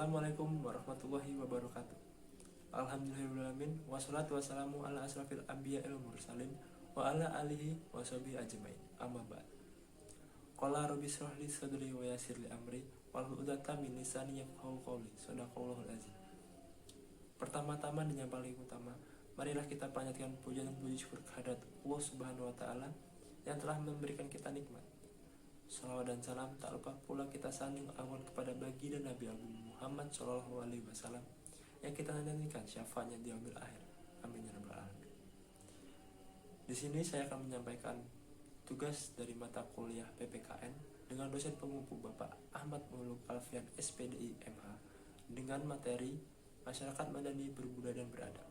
Assalamualaikum warahmatullahi wabarakatuh. Alhamdulillahirrahmanirrahim. Wassalatu wassalamu ala asrafil anbiya il mursalin wa ala alihi wa sahbihi ajmain. Amma ba'd. Qala rabbi shrah li sadri wa yassir li amri wahlul 'uqdatam min lisani yafqahu qawli. Shadaqallahul azim. Pertama-tama dan yang paling utama, marilah kita panjatkan puja dan puji syukur kehadirat Allah Subhanahu wa taala yang telah memberikan kita nikmat. Salawat dan salam tak lupa pula kita sanding awan kepada baginda Nabi Agung Muhammad Shallallahu Alaihi Wasallam yang kita nantikan syafaatnya di yaumil akhir. Amin ya rabbal alamin. Di sini saya akan menyampaikan tugas dari mata kuliah PPKN dengan dosen pengumpul Bapak Ahmad Muluk Alfian SPDI MH dengan materi masyarakat madani berbudaya dan beradab.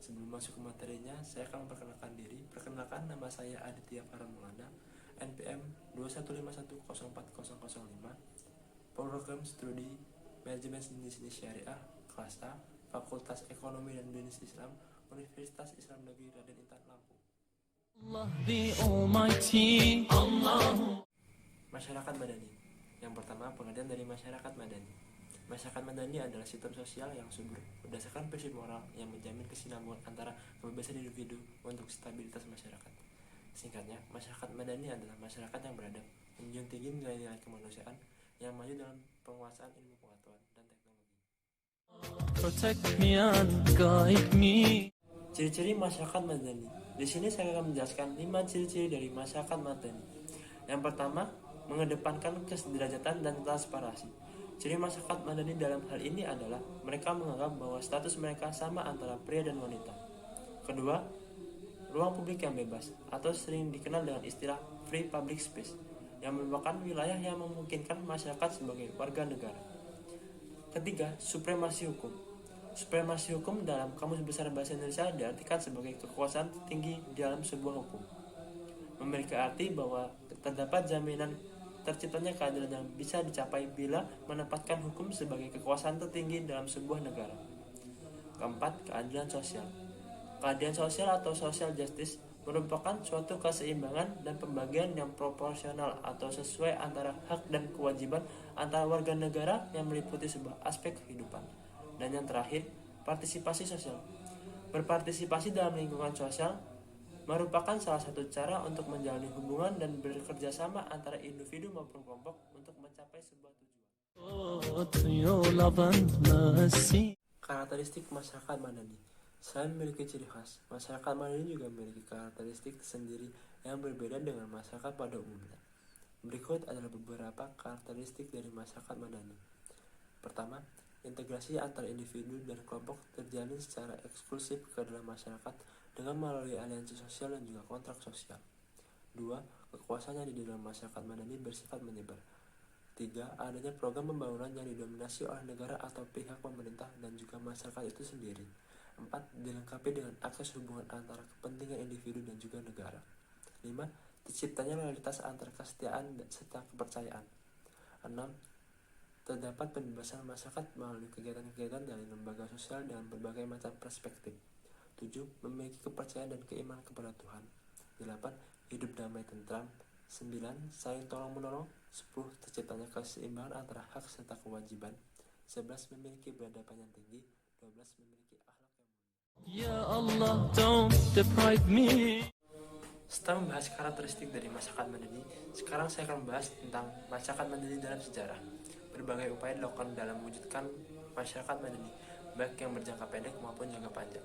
Sebelum masuk ke materinya, saya akan memperkenalkan diri. Perkenalkan, nama saya Aditya Farhan Maulana, NPM 215104005, Program Studi Manajemen Bisnis Syariah, Kelas A, Fakultas Ekonomi dan Bisnis Islam, Universitas Islam Negeri Raden Intan Lampung. Allah the Almighty, Allah. Masyarakat madani. Yang pertama, pengertian dari masyarakat madani. Masyarakat madani adalah sistem sosial yang subur berdasarkan prinsip moral yang menjamin kesinambungan antara kebebasan individu untuk stabilitas masyarakat. Singkatnya, masyarakat madani adalah masyarakat yang beradab, menjunjung tinggi nilai-nilai kemanusiaan, yang maju dalam penguasaan ilmu pengetahuan dan teknologi. Protect me and guide me. Ciri-ciri masyarakat madani. Di sini saya akan menjelaskan 5 ciri-ciri dari masyarakat madani. Yang pertama, mengedepankan kesederajatan dan transparansi. Ciri masyarakat madani dalam hal ini adalah mereka menganggap bahwa status mereka sama antara pria dan wanita. Kedua, ruang publik yang bebas atau sering dikenal dengan istilah free public space yang merupakan wilayah yang memungkinkan masyarakat sebagai warga negara. Ketiga, supremasi hukum. Supremasi hukum dalam Kamus Besar Bahasa Indonesia diartikan sebagai kekuasaan tinggi di dalam sebuah hukum. Memiliki arti bahwa terdapat jaminan terciptanya keadilan yang bisa dicapai bila menempatkan hukum sebagai kekuasaan tertinggi dalam sebuah negara. Keempat, keadilan sosial. Keadilan sosial atau social justice merupakan suatu keseimbangan dan pembagian yang proporsional atau sesuai antara hak dan kewajiban antara warga negara yang meliputi sebuah aspek kehidupan. Dan yang terakhir, partisipasi sosial. Berpartisipasi dalam lingkungan sosial merupakan salah satu cara untuk menjalani hubungan dan bekerja sama antara individu maupun kelompok untuk mencapai sebuah tujuan. Karakteristik masyarakat madani. Selain memiliki ciri khas, masyarakat madani juga memiliki karakteristik sendiri yang berbeda dengan masyarakat pada umumnya. Berikut adalah beberapa karakteristik dari masyarakat madani. Pertama, integrasi antara individu dan kelompok terjalin secara eksklusif ke dalam masyarakat dengan melalui aliansi sosial dan juga kontrak sosial. 2. Kekuasaan yang di dalam masyarakat madani bersifat menyebar. 3. Adanya program pembangunan yang didominasi oleh negara atau pihak pemerintah dan juga masyarakat itu sendiri. 4. Dilengkapi dengan akses hubungan antara kepentingan individu dan juga negara. 5. Terciptanya loyalitas antara kesetiaan serta kepercayaan. 6. Terdapat pembebasan masyarakat melalui kegiatan-kegiatan dari lembaga sosial dengan berbagai macam perspektif. 7. Memiliki kepercayaan dan keimanan kepada Tuhan. 8. Hidup damai tentram. 9. Saling tolong-menolong. 10. Terciptanya keseimbangan antara hak serta kewajiban. 11. Memiliki peradaban yang tinggi. 12. Memiliki akhlak yang mulia. Ya Allah, don't deprive me. Setelah membahas karakteristik dari masyarakat madani, sekarang saya akan membahas tentang masyarakat madani dalam sejarah. Berbagai upaya dilakukan dalam mewujudkan masyarakat madani, baik yang berjangka pendek maupun jangka panjang.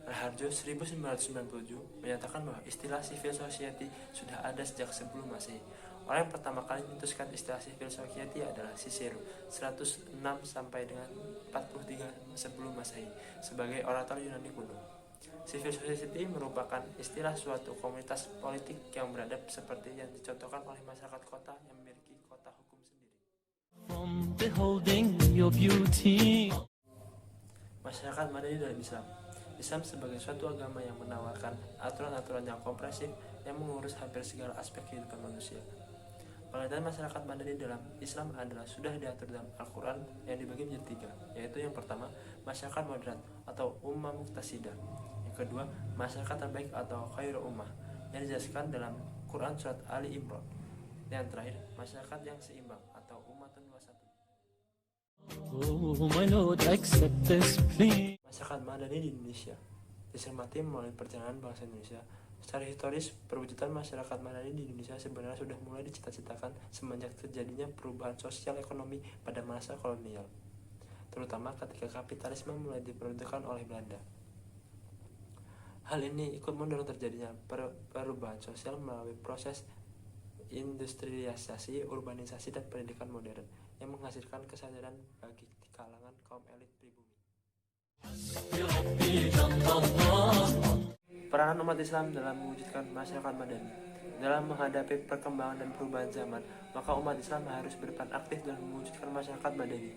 Raharjo 1997 menyatakan bahwa istilah civil society sudah ada sejak sebelum Masehi. Orang yang pertama kali mencetuskan istilah civil society adalah Cicero 106 sampai dengan 43 sebelum Masehi sebagai orator Yunani kuno. Civil society merupakan istilah suatu komunitas politik yang beradab seperti yang dicontohkan oleh masyarakat kota yang memiliki kota hukum sendiri. From beholding your beauty. Masyarakat madani dalam Islam. Islam sebagai suatu agama yang menawarkan aturan-aturan yang komprehensif yang mengurus hampir segala aspek kehidupan manusia. Pengertian masyarakat madani dalam Islam adalah sudah diatur dalam Al-Quran yang dibagi menjadi 3, yaitu yang pertama, masyarakat moderat atau ummah muqtasidah. Yang kedua, masyarakat terbaik atau khairu ummah yang dijelaskan dalam Quran surat Ali Imran. Dan yang terakhir, masyarakat yang seimbang atau ummatun wasatun. Oh, my Lord, accept this plea. Masyarakat madani di Indonesia dicermati melalui perjalanan bangsa Indonesia. Secara historis, perwujudan masyarakat madani di Indonesia sebenarnya sudah mulai dicita-citakan semenjak terjadinya perubahan sosial ekonomi pada masa kolonial, terutama ketika kapitalisme mulai diperuntukkan oleh Belanda. Hal ini ikut mendorong terjadinya perubahan sosial melalui proses industrialisasi, urbanisasi, dan pendidikan modern yang menghasilkan kesadaran bagi kalangan kaum elit pribumi. Peranan umat Islam dalam mewujudkan masyarakat madani. Dalam menghadapi perkembangan dan perubahan zaman, maka umat Islam harus berperan aktif dalam mewujudkan masyarakat madani.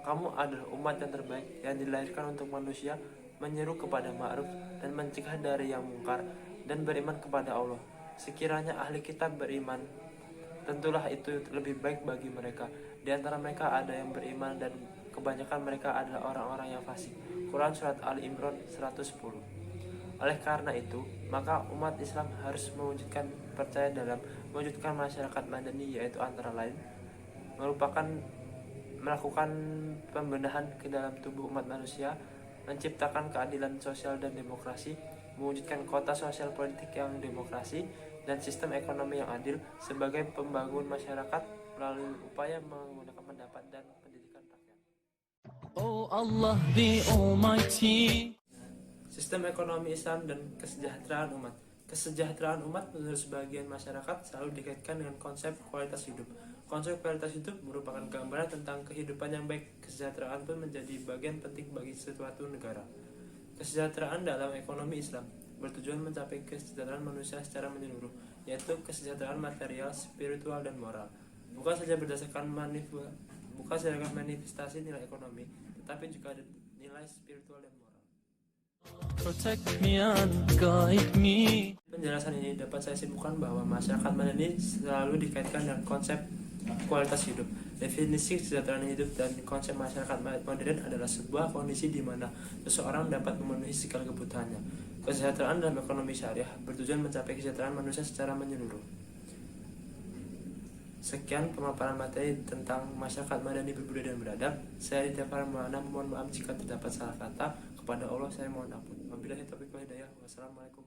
Kamu adalah umat yang terbaik yang dilahirkan untuk manusia, menyeru kepada ma'ruf dan mencegah dari yang mungkar, dan beriman kepada Allah. Sekiranya ahli kitab beriman, tentulah itu lebih baik bagi mereka. Di antara mereka ada yang beriman dan kebanyakan mereka adalah orang-orang yang fasik. Quran Surat Ali Imran 110. Oleh karena itu, maka umat Islam harus mewujudkan percaya dalam mewujudkan masyarakat madani, yaitu antara lain melakukan pembenahan ke dalam tubuh umat manusia, menciptakan keadilan sosial dan demokrasi, mewujudkan kota sosial politik yang demokrasi, dan sistem ekonomi yang adil sebagai pembangun masyarakat melalui upaya menggunakan pendapat dan pendidikan rakyat. Oh Allah the Almighty. Sistem ekonomi Islam dan kesejahteraan umat. Kesejahteraan umat menurut sebagian masyarakat selalu dikaitkan dengan konsep kualitas hidup. Konsep kualitas hidup merupakan gambaran tentang kehidupan yang baik. Kesejahteraan pun menjadi bagian penting bagi suatu negara. Kesejahteraan dalam ekonomi Islam bertujuan mencapai kesejahteraan manusia secara menyeluruh, yaitu kesejahteraan material, spiritual, dan moral. Bukan saja berdasarkan manifestasi nilai ekonomi, tetapi juga ada nilai spiritual dan moral. Protect me and guide me. Penjelasan ini dapat saya simpulkan bahwa masyarakat madani selalu dikaitkan dengan konsep kualitas hidup. Definisi kesejahteraan hidup dan konsep masyarakat modern adalah sebuah kondisi di mana seseorang dapat memenuhi segala kebutuhannya. Kesejahteraan dalam ekonomi syariah bertujuan mencapai kesejahteraan manusia secara menyeluruh. Sekian pemaparan materi tentang masyarakat madani berbudaya dan beradab. Saya Ridha Farmana, mohon maaf jika terdapat salah kata. Kepada Allah saya mohon ampun. Wabillahi taufiq wal hidayah. Wassalamualaikum